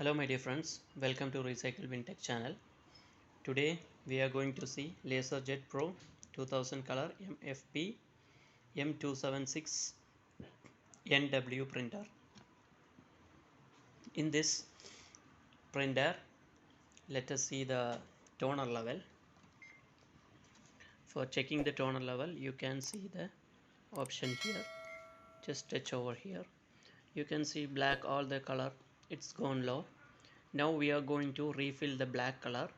Hello my dear friends, welcome to Recyclebintech channel. Today we are going to see LaserJet Pro 2000 color MFP m276nw printer. In this printer, let us see the toner level. For checking the toner level, you can see the option here. Just touch over here. You can see black, all the color, it's gone low. Now we are going to refill the black color,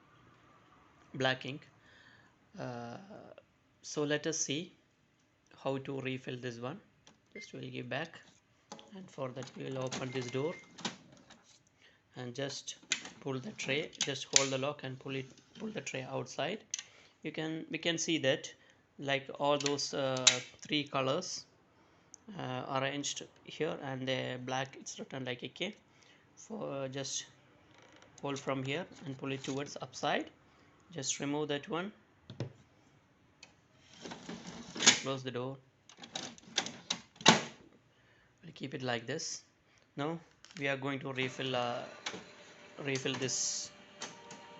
black ink. So let us see how to refill this one. Just we'll give back, and for that we will open this door and just pull the tray. Just hold the lock and pull the tray outside. We can see that like all those three colors arranged here, and the black it's written like a K. For just hold from here and pull it towards upside. Just remove that one, close the door. We'll keep it like this. Now we are going to refill this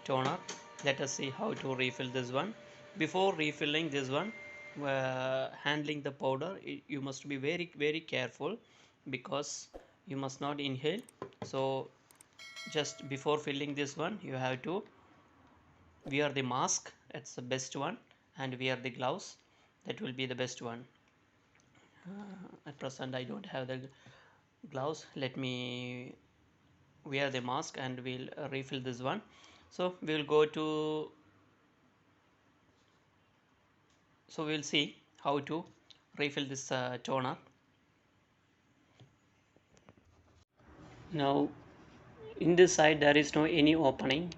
toner. Let us see how to refill this one. Before refilling this one, handling the powder, you must be very careful, because you must not inhale. So just before filling this one, you have to wear the mask. It's the best one, and wear the gloves. That will be the best one. At present I don't have the gloves. Let me wear the mask and we'll refill this one. So we'll see how to refill this toner. Now in this side there is no any opening,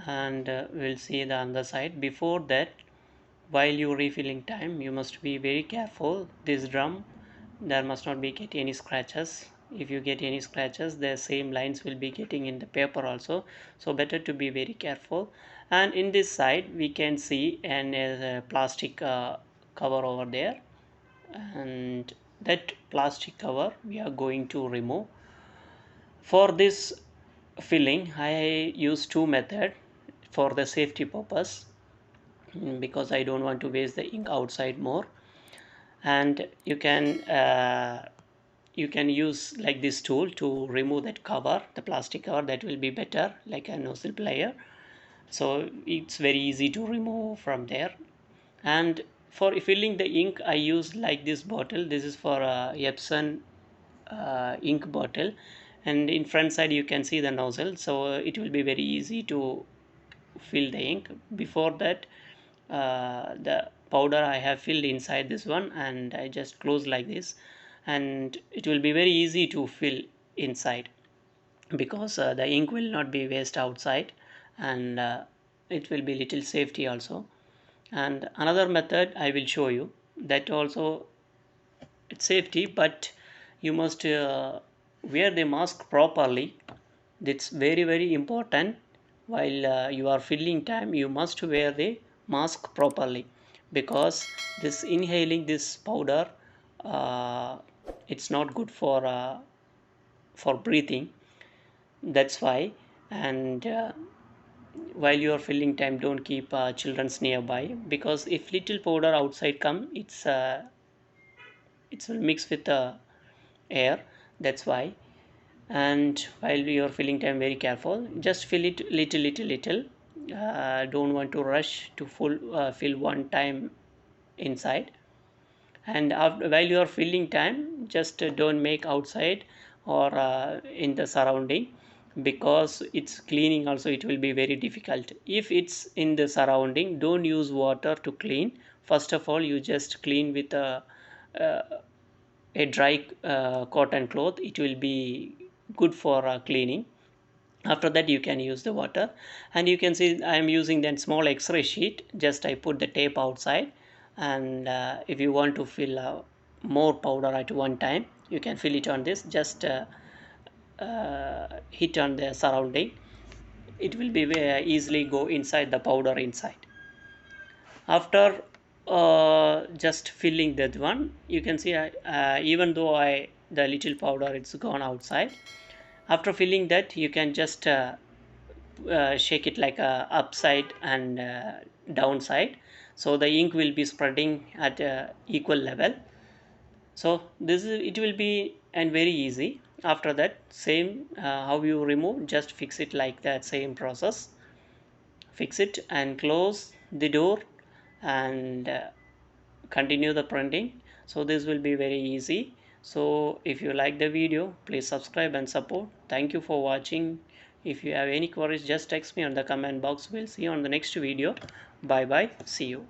and we'll see the other side. Before that, while you refilling time, you must be very careful. This drum, there must not be get any scratches. If you get any scratches, the same lines will be getting in the paper also, so better to be very careful. And in this side we can see a plastic cover over there, and that plastic cover we are going to remove. For this filling I use two methods for the safety purpose, because I don't want to waste the ink outside more. And you can use like this tool to remove that cover, the plastic cover. That will be better, like a nozzle plier. So it's very easy to remove from there. And for filling the ink, I use like this bottle. This is for Epson ink bottle, and in front side you can see the nozzle, so it will be very easy to fill the ink. Before that, the powder I have filled inside this one, and I just close like this, and it will be very easy to fill inside, because the ink will not be waste outside, and it will be little safety also. And another method I will show you, that also it's safety, but you must wear the mask properly. That's very important. While you are filling time, you must wear the mask properly, because this inhaling this powder, uh, it's not good for breathing. That's why. And while you are filling time, don't keep children's nearby, because if little powder outside come, it will mix with the air. That's why. And while you are filling time, very careful, just fill it little. Don't want to rush to fill one time inside. And while you are filling time, just don't make outside or in the surrounding, because it's cleaning also, it will be very difficult. If it's in the surrounding, don't use water to clean. First of all, you just clean with uh, a dry cotton cloth. It will be good for cleaning. After that you can use the water. And you can see I am using that small x-ray sheet. Just I put the tape outside, and if you want to fill more powder at one time, you can fill it on this. Just hit on the surrounding, it will be easily go inside the powder inside. After just filling that one, you can see even though the little powder it's gone outside, After filling that, you can just shake it like a upside and downside, so the ink will be spreading at equal level. So this is, it will be and very easy. After that, same how you remove, just fix it like that, same process. Fix it and close the door and continue the printing. So this will be very easy. So if you like the video, please subscribe and support. Thank you for watching. If you have any queries, just text me on the comment box. We'll see you on the next video. Bye bye, see you.